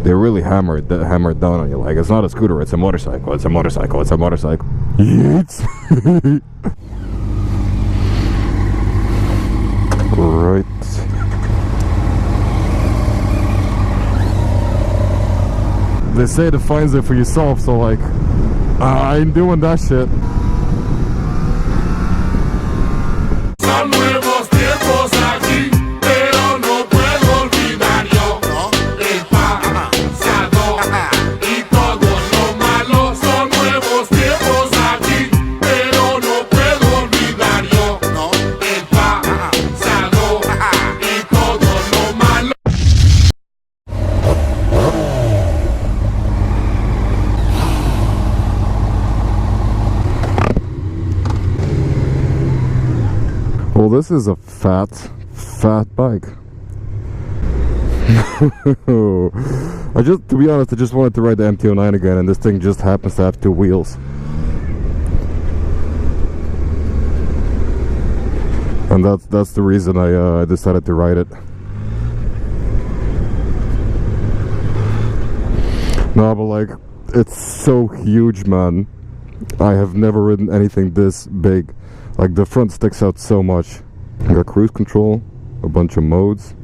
they really hammer it down on you. Like, it's not a scooter, it's a motorcycle, it's a motorcycle, it's a motorcycle. Yeets. Right. They say defines it for yourself, so like, I ain't doing that shit. Well, this is a fat bike. To be honest, I just wanted to ride the MT-09 again, and this thing just happens to have 2 wheels. And that's the reason I decided to ride it. No, but like, it's so huge, man. I have never ridden anything this big. Like, the front sticks out so much. I got cruise control, a bunch of modes.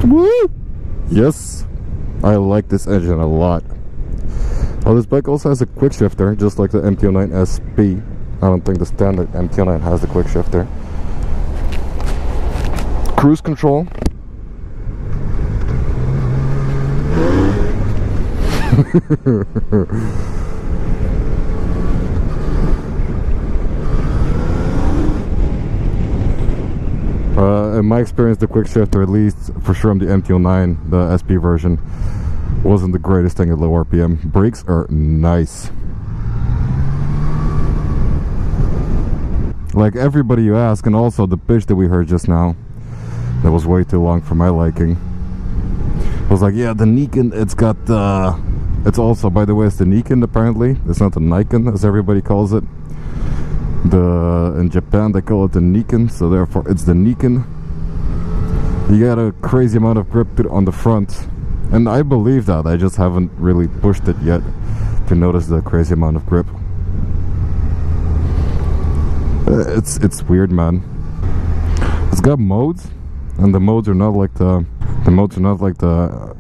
Woo! Yes, I like this engine a lot. Oh, this bike also has a quick shifter, just like the MT-09 SP. I don't think the standard MT-09 has the quick shifter. Cruise control. In my experience, the quick shifter, at least for sure on the MT-09, the SP version, wasn't the greatest thing at low RPM. Brakes are nice. Like everybody you ask, and also the pitch that we heard just now, that was way too long for my liking. I was like, yeah, the Niken, it's got it's also, by the way, it's the Niken apparently. It's not the Niken as everybody calls it. In Japan they call it the Niken, so therefore it's the Niken. You got a crazy amount of grip on the front, and I believe that. I just haven't really pushed it yet to notice the crazy amount of grip. It's weird, man. It's got modes, and the modes are not like the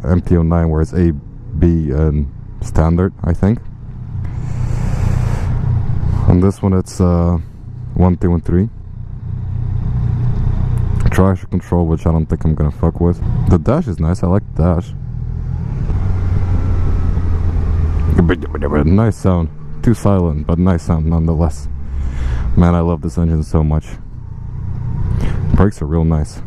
MT-09 where it's A, B, and standard, I think. On this one it's 1, 2, and 3. Traction control, which I don't think I'm gonna fuck with. The dash is nice, I like the dash. Nice sound. Too silent, but nice sound nonetheless. Man, I love this engine so much. Brakes are real nice.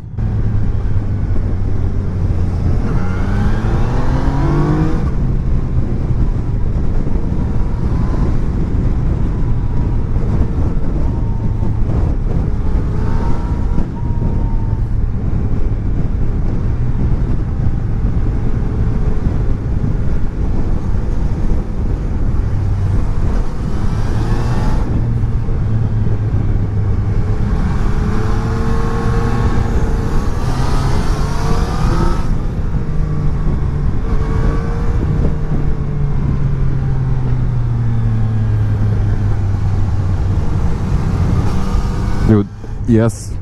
Dude, yes,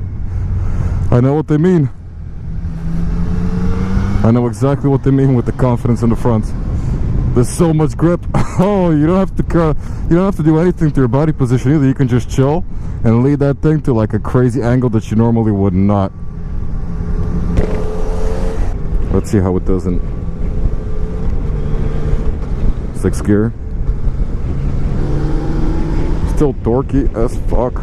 I know what they mean. I know exactly what they mean with the confidence in the front. There's so much grip. Oh, you don't have to do anything to your body position either. You can just chill and lead that thing to like a crazy angle that you normally would not. Let's see how it does in 6th gear. Still torquey as fuck.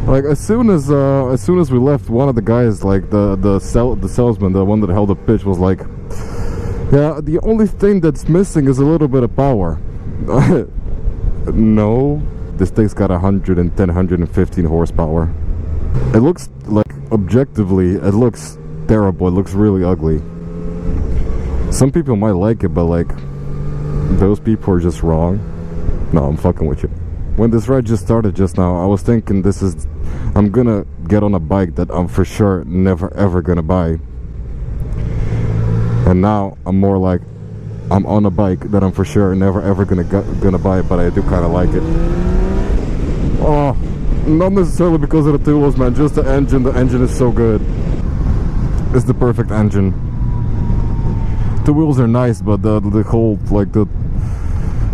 Like as soon as we left, one of the guys, like the salesman, the one that held the pitch, was like, yeah, the only thing that's missing is a little bit of power. No, this thing's got 110, 115 horsepower. It looks like, objectively, it looks terrible. It looks really ugly. Some people might like it, but like, Those people are just wrong. No, I'm fucking with you. When this ride just started just now, I was thinking I'm gonna get on a bike that I'm for sure never ever gonna buy. And now I'm more like, I'm on a bike that I'm for sure never ever gonna buy, but I do kind of like it. Oh, not necessarily because of the tools, man, just the engine. The engine is so good. It's the perfect engine. The wheels are nice, but the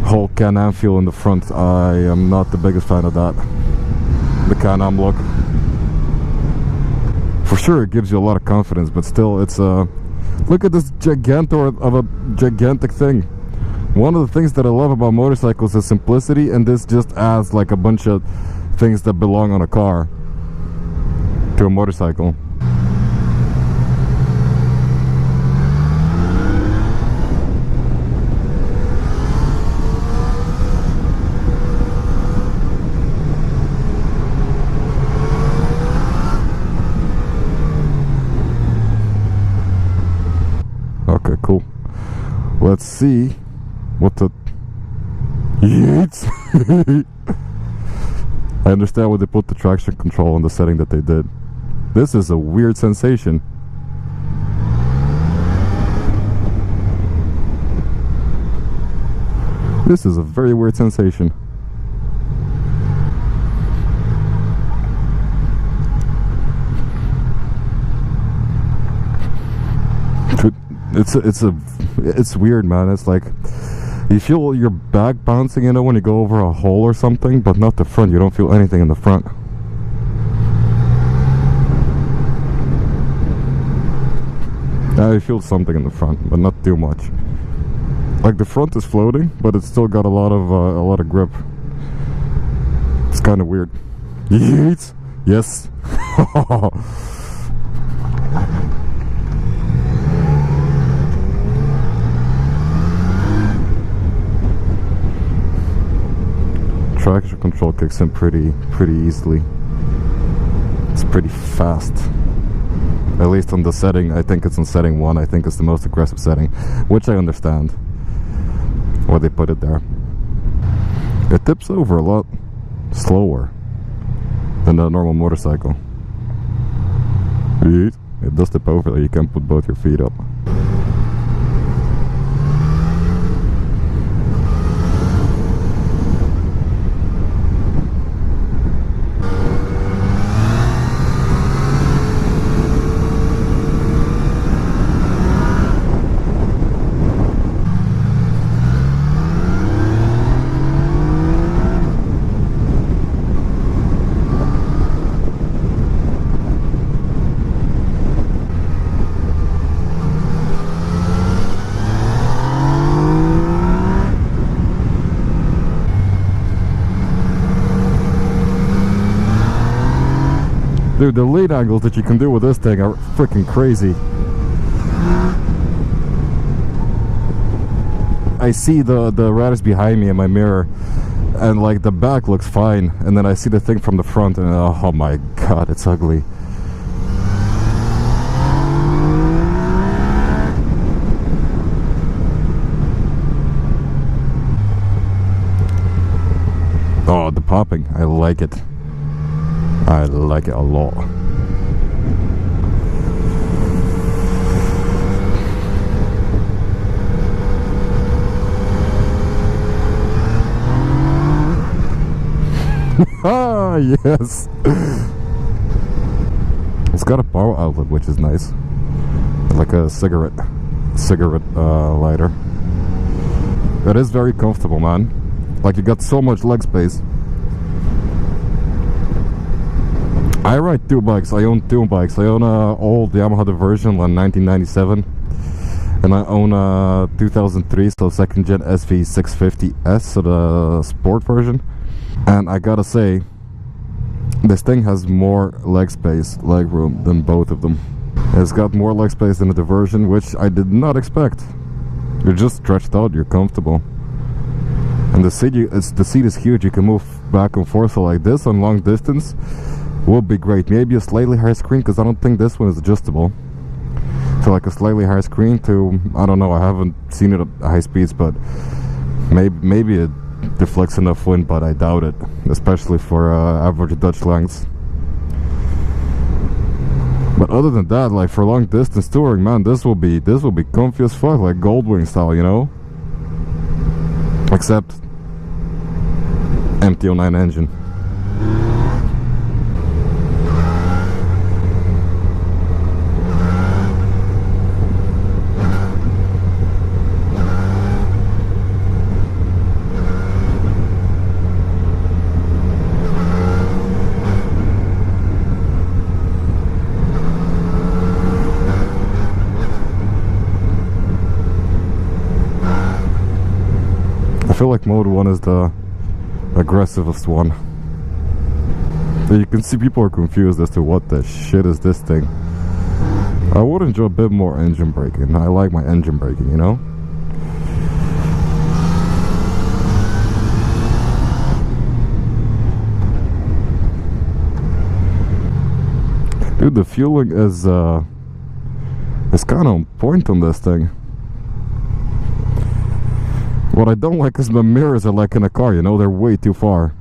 whole Can-Am feel in the front, I am not the biggest fan of that. The Can-Am look. For sure it gives you a lot of confidence, but still it's look at this gigantor of a gigantic thing. One of the things that I love about motorcycles is simplicity, and this just adds like a bunch of things that belong on a car to a motorcycle. Okay, cool. Let's see what the yeets. I understand why they put the traction control on the setting that they did. This is a weird sensation. This is a very weird sensation. It's weird, man. It's like you feel your back bouncing, you know, when you go over a hole or something, but not the front. You don't feel anything in the front. I feel something in the front, but not too much. Like the front is floating, but it's still got a lot of grip. It's kind of weird. Yeet. Yes. Traction control kicks in pretty easily. It's pretty fast. At least on the setting, I think it's on setting 1. I think it's the most aggressive setting, which I understand why they put it there. It tips over a lot slower than a normal motorcycle. It does tip over, you can put both your feet up. Dude, the lead angles that you can do with this thing are freaking crazy. I see the radius behind me in my mirror, and like the back looks fine, and then I see the thing from the front, and oh my god, it's ugly. Oh, the popping, I like it. I like it a lot. Ah, yes. It's got a power outlet, which is nice. Like a cigarette lighter. It is very comfortable, man. Like, you got so much leg space. I ride two bikes. I own two bikes. I own an old Yamaha Diversion, like 1997, and I own a 2003, so second gen SV650S, so the sport version. And I gotta say, this thing has more leg space, leg room than both of them. It's got more leg space than the Diversion, which I did not expect. You're just stretched out. You're comfortable, and the seat is huge. You can move back and forth. So like this on long distance would be great. Maybe a slightly higher screen, because I don't think this one is adjustable. So like a slightly higher screen to, I don't know, I haven't seen it at high speeds, but Maybe it deflects enough wind, but I doubt it, especially for average Dutch lengths. But other than that, like for long distance touring, man, this will be comfy as fuck, like Goldwing style, you know? Except MT-09 engine. I feel like mode 1 is the aggressivest one. You can see people are confused as to what the shit is this thing. I would enjoy a bit more engine braking. I like my engine braking, you know? Dude, the fueling is kind of on point on this thing. What I don't like is the mirrors are like in a car, you know, they're way too far.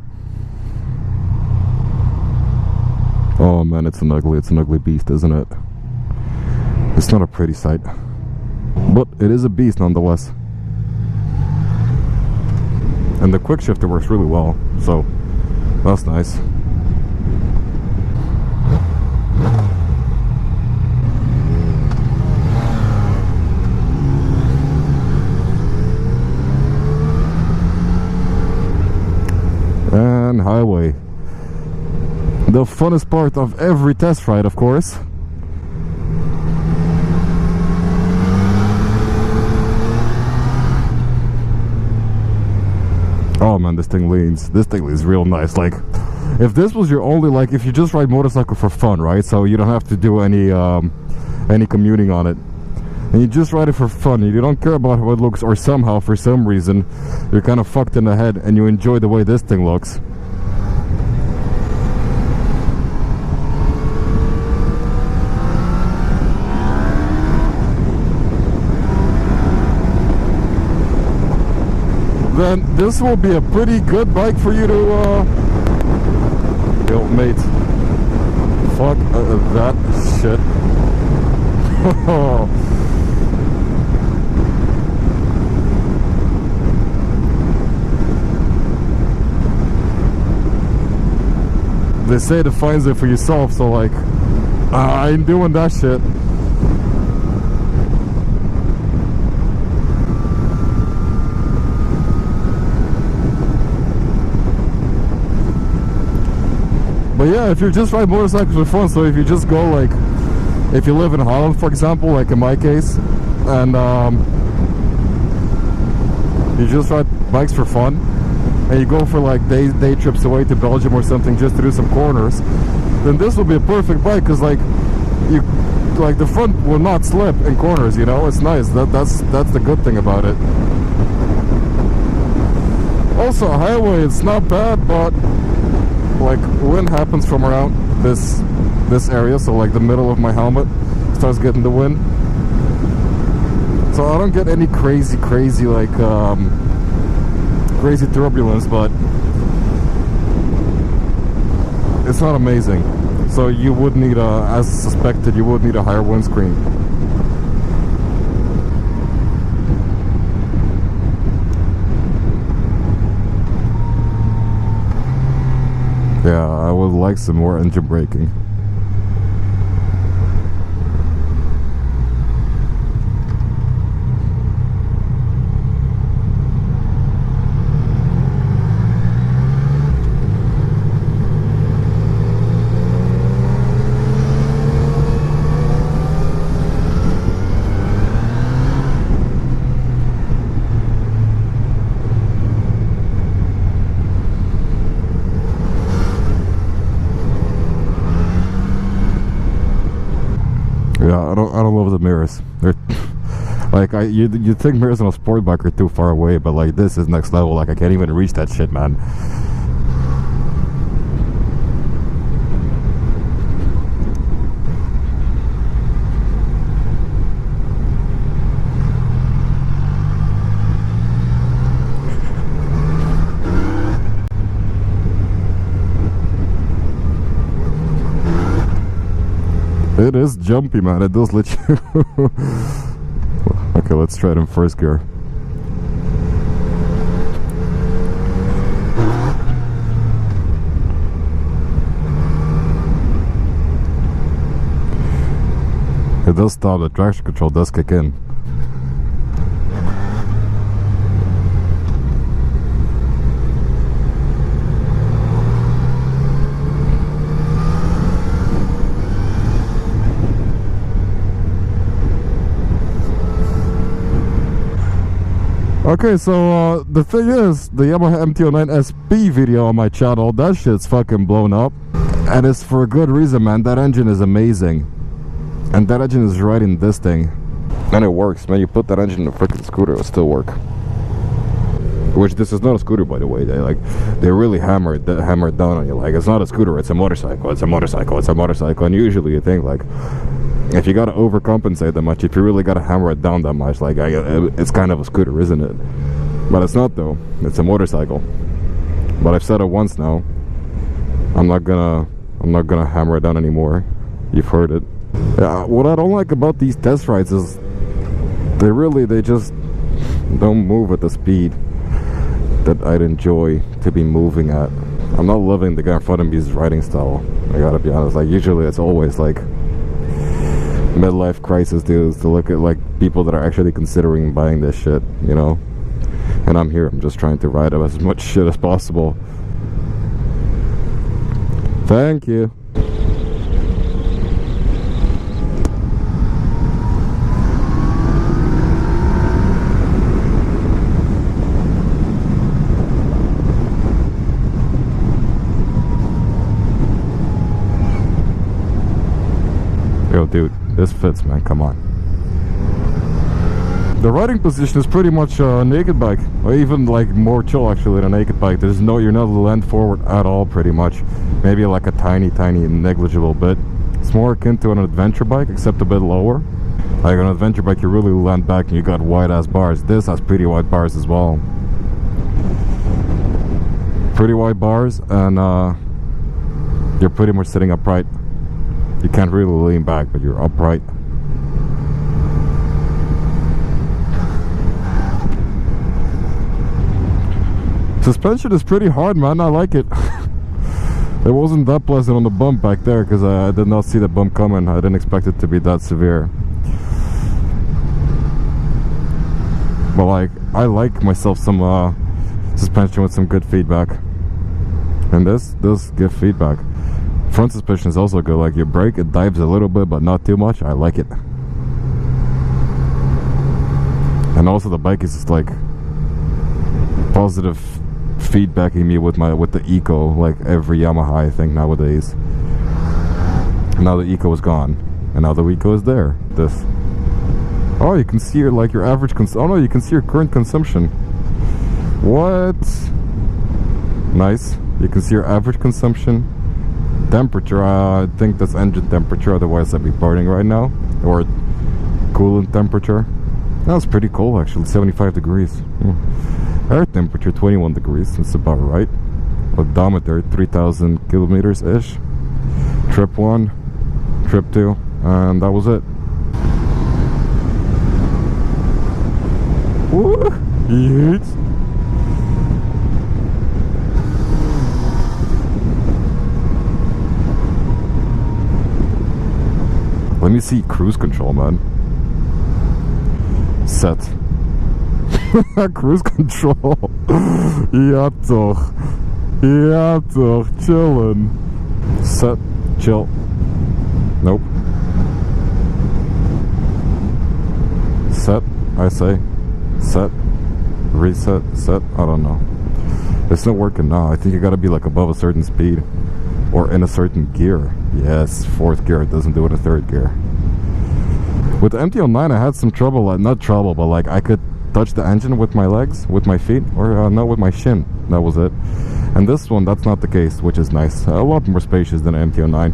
Oh man, it's an ugly beast, isn't it? It's not a pretty sight. But it is a beast nonetheless. And the quick shifter works really well, so that's nice. And highway. The funnest part of every test ride, of course. Oh man, this thing leans. This thing leans real nice. Like, if this was your only, like, if you just ride motorcycle for fun, right? So you don't have to do any commuting on it. And you just ride it for fun, you don't care about how it looks, or somehow, for some reason, you're kind of fucked in the head and you enjoy the way this thing looks. Then this will be a pretty good bike for you to, yo mate, fuck that shit. They say defines it for yourself, so like, I ain't doing that shit. But yeah, if you just ride motorcycles for fun, so if you just go like, if you live in Holland, for example, like in my case, and you just ride bikes for fun, and you go for like day trips away to Belgium or something just to do some corners, then this will be a perfect bike, because like the front will not slip in corners, you know. It's nice. That's the good thing about it. Also, highway, it's not bad, but like wind happens from around this area, so like the middle of my helmet starts getting the wind, so I don't get any crazy like crazy turbulence, but it's not amazing. So you would need as suspected, you would need a higher windscreen. Yeah, I would like some more engine braking. Yeah, I don't love the mirrors. They're like, you'd think mirrors on a sport bike are too far away, but like this is next level. Like I can't even reach that shit, man. shit is jumpy, man. It does let you... Okay, let's try it in first gear. It does stop, the traction control does kick in. Okay, so the thing is, the Yamaha MT-09 SP video on my channel, that shit's fucking blown up. And it's for a good reason, man. That engine is amazing. And that engine is right in this thing. And it works, man. You put that engine in a freaking scooter, it'll still work. Which, this is not a scooter, by the way. They really hammer it down on you. Like, it's not a scooter, it's a motorcycle, it's a motorcycle, it's a motorcycle. And usually you think, like, if you gotta overcompensate that much, if you really gotta hammer it down that much, like, it's kind of a scooter, isn't it? But it's not, though. It's a motorcycle. But I've said it once now. I'm not gonna hammer it down anymore. You've heard it. What I don't like about these test rides is they just don't move at the speed that I'd enjoy to be moving at. I'm not loving the guy in front of me's riding style, I gotta be honest. Like, usually it's always like midlife crisis dudes to look at, like, people that are actually considering buying this shit, you know? And I'm here, I'm just trying to ride up as much shit as possible. Thank you. Yo, dude, this fits, man, come on. The riding position is pretty much a naked bike, or even like more chill actually than a naked bike. You're not leaned forward at all, pretty much. Maybe like a tiny negligible bit. It's more akin to an adventure bike, except a bit lower. Like an adventure bike, you really land back and you got wide ass bars. This has pretty wide bars as well. Pretty wide bars, and you're pretty much sitting upright. You can't really lean back, but you're upright. Suspension is pretty hard, man. I like it. It wasn't that pleasant on the bump back there because I did not see the bump coming. I didn't expect it to be that severe. But like, I like myself some suspension with some good feedback. And this does give feedback. Front suspension is also good. Like, you brake, it dives a little bit, but not too much. I like it. And also the bike is just like positive feedbacking me with the Eco, like every Yamaha I think nowadays. Now the Eco is gone, and now the Eco is there. This. Oh, you can see your average oh no, you can see your current consumption. What? Nice. You can see your average consumption. Temperature, I think that's engine temperature, otherwise I'd be burning right now. Or coolant temperature. That's pretty cool actually, 75 degrees. Air temperature 21 degrees, that's about right. Odometer 3,000 kilometers ish. Trip 1, trip 2, and that was it. Woo! Yeet! Let me see cruise control, man. Set. Cruise control. Ja toch. Ja toch. Chillin'. Set. Chill. Nope. Set. I say. Set. Reset. Set. I don't know. It's not working now. I think you gotta be like above a certain speed. Or in a certain gear. Yes, 4th gear. It doesn't do it in 3rd gear. With the MT-09 I had some trouble, not trouble, but like I could touch the engine with my legs, with my feet, or no, with my shin. That was it. And this one, that's not the case, which is nice. A lot more spacious than an MT-09.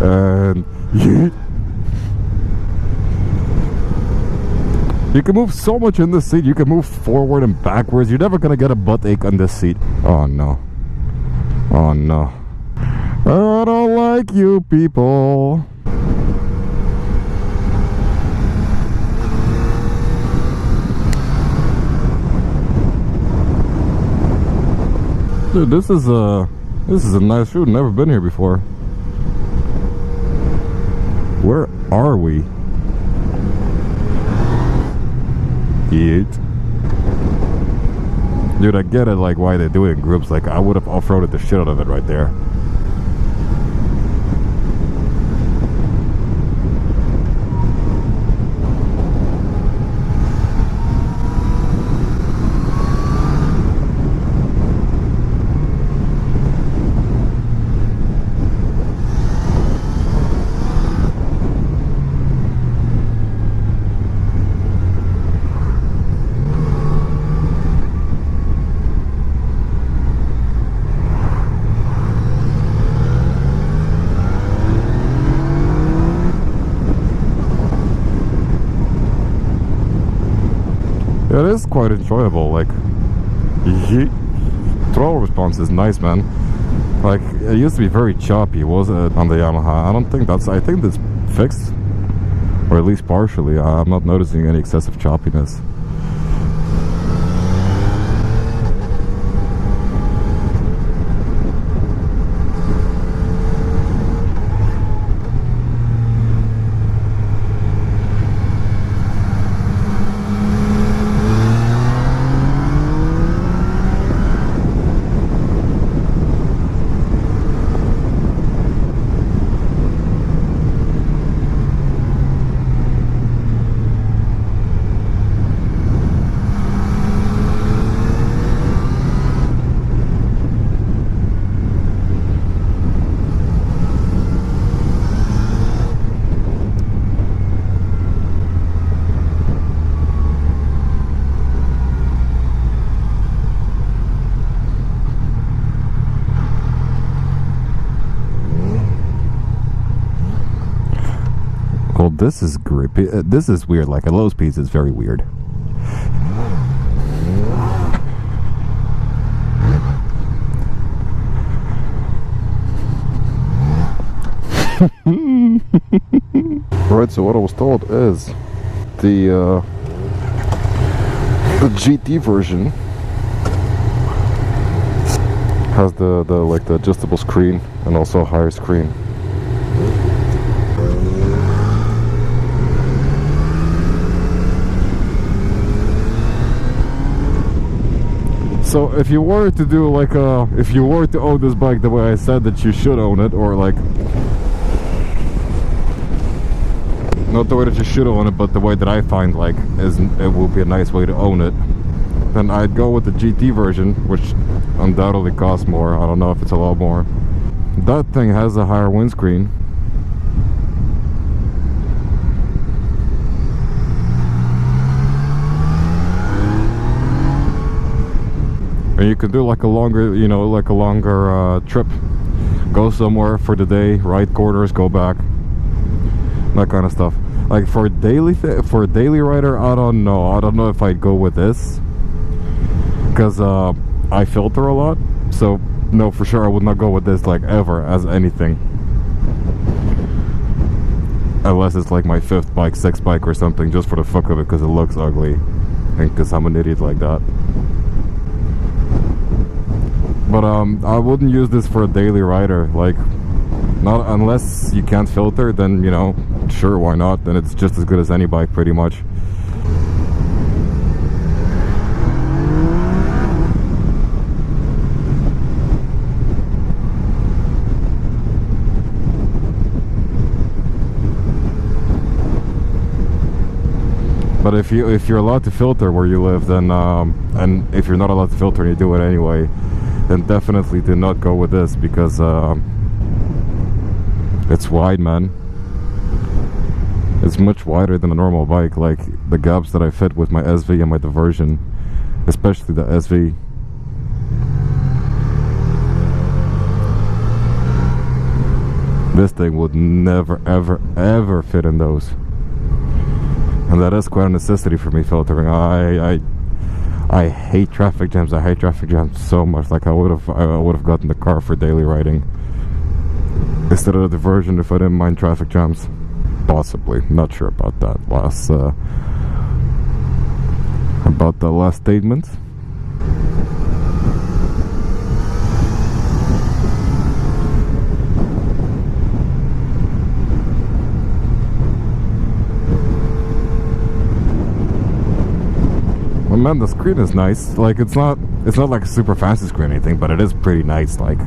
And you can move so much in this seat. You can move forward and backwards. You're never gonna get a butt ache on this seat. Oh no. Oh no. I don't like you people. Dude, this is a nice route. Never been here before. Where are we? Yeet. Dude, I get it, like, why they do it in groups. Like, I would have off-roaded the shit out of it right there. It is quite enjoyable, like, throttle response is nice, man. Like, it used to be very choppy, was it, on the Yamaha? I don't think that's, I think that's fixed, or at least partially. I'm not noticing any excessive choppiness. Well, this is grippy. This is weird. Like, at low speeds, it's very weird. Right, so what I was told is the GT version has the like the adjustable screen and also a higher screen. So if you were to do like if you were to own this bike the way I said that you should own it, or like, not the way that you should own it, but the way that I find like is it will be a nice way to own it, then I'd go with the GT version, which undoubtedly costs more. I don't know if it's a lot more. That thing has a higher windscreen. And you can do like a longer, you know, like a longer trip. Go somewhere for the day, ride corners, go back, that kind of stuff. Like for a daily rider, I don't know. I don't know if I'd go with this, because I filter a lot. So no, for sure I would not go with this like ever as anything, unless it's like my 5th bike, 6th bike or something, just for the fuck of it, because it looks ugly and because I'm an idiot like that. But I wouldn't use this for a daily rider. Like, not unless you can't filter, then, you know, sure, why not? Then it's just as good as any bike, pretty much. But if you're allowed to filter where you live, then and if you're not allowed to filter and you do it anyway, then definitely do not go with this, because it's wide, man. It's much wider than a normal bike. Like the gaps that I fit with my SV and my Diversion, especially the SV. This thing would never, ever, ever fit in those. And that is quite a necessity for me, filtering. I hate traffic jams. I hate traffic jams so much. Like I would have gotten the car for daily riding instead of the diversion if I didn't mind traffic jams. Possibly, not sure about that last statement. Well, man, the screen is nice. Like it's not like a super fancy screen or anything, but it is pretty nice. Like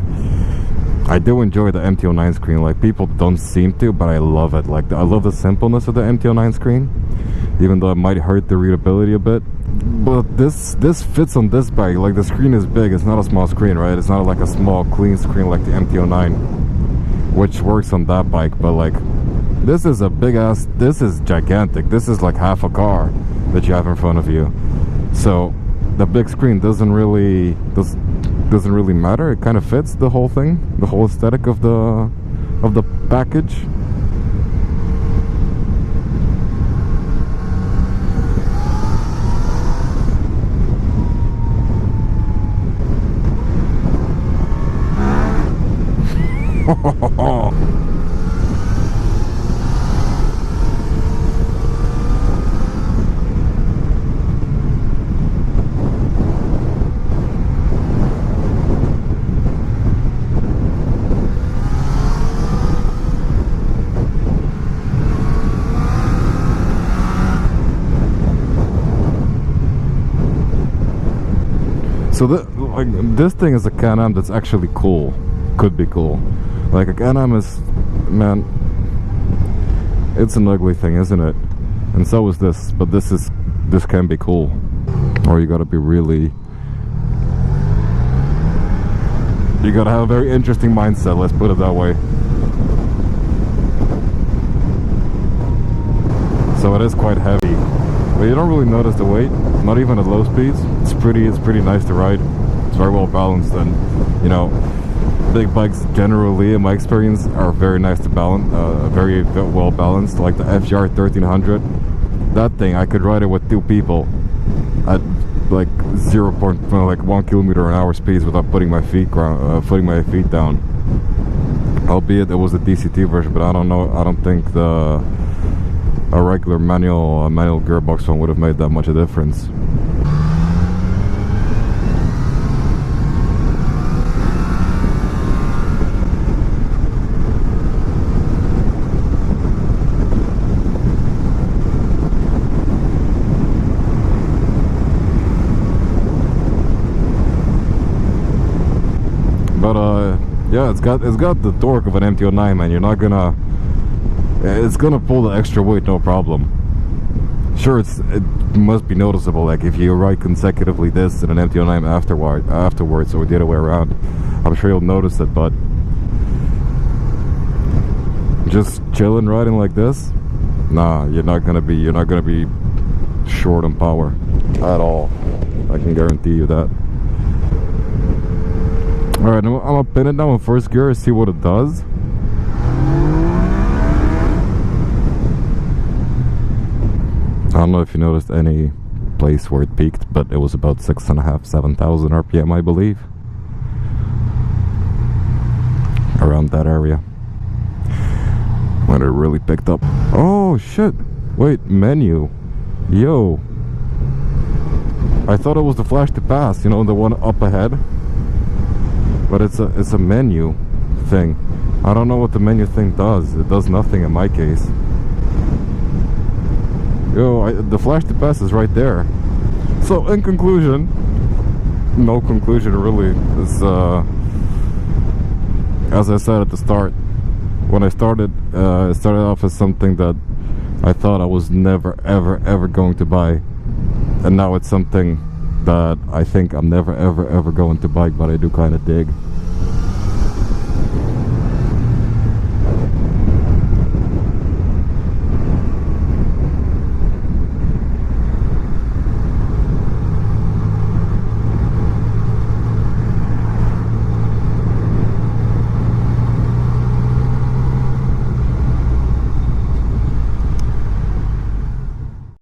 I do enjoy the MT-09 screen. Like people don't seem to, but I love it. Like I love the simpleness of the MT-09 screen, even though it might hurt the readability a bit. But this fits on this bike. Like the screen is big. It's not a small screen, right? It's not like a small clean screen like the MT-09, which works on that bike. But like this is a big ass. This is gigantic. This is like half a car that you have in front of you. So the big screen doesn't really matter. It kind of fits the whole thing, the whole aesthetic of the package. So this thing is a Can-Am that's actually cool. Could be cool. Like a Can-Am is, man, it's an ugly thing, isn't it? And so is this. But this can be cool. Or you gotta be really, you gotta have a very interesting mindset. Let's put it that way. So it is quite heavy. But you don't really notice the weight, not even at low speeds. It's pretty nice to ride. It's very well balanced, and you know, big bikes generally, in my experience, are very nice to balance, very well balanced. Like the FGR 1300, that thing I could ride it with two people at like 1 kilometer an hour speeds without putting my feet down. Albeit it was a DCT version, but I don't know. I don't think a regular manual gearbox one would have made that much a difference. But yeah, it's got the torque of an MT-09, man. You're not gonna. It's gonna pull the extra weight, no problem. Sure, it must be noticeable. Like if you ride consecutively this and an MT-09 afterwards, or the other way around, I'm sure you'll notice it. But just chilling riding like this, nah, you're not gonna be short on power at all. I can guarantee you that. All right, I'm gonna pin it down in first gear and see what it does. I don't know if you noticed any place where it peaked, but it was about 6.5, 7,000 RPM, I believe. Around that area. When it really picked up. Oh shit! Wait, menu. Yo. I thought it was the flash to pass, you know, the one up ahead. But it's a menu thing. I don't know what the menu thing does. It does nothing in my case. Yo, the flash to pass is right there. So in conclusion, no conclusion really. It's as I said at the start, when I started, it started off as something that I thought I was never ever going to buy, and now it's something that I think I'm never ever going to buy, but I do kind of dig.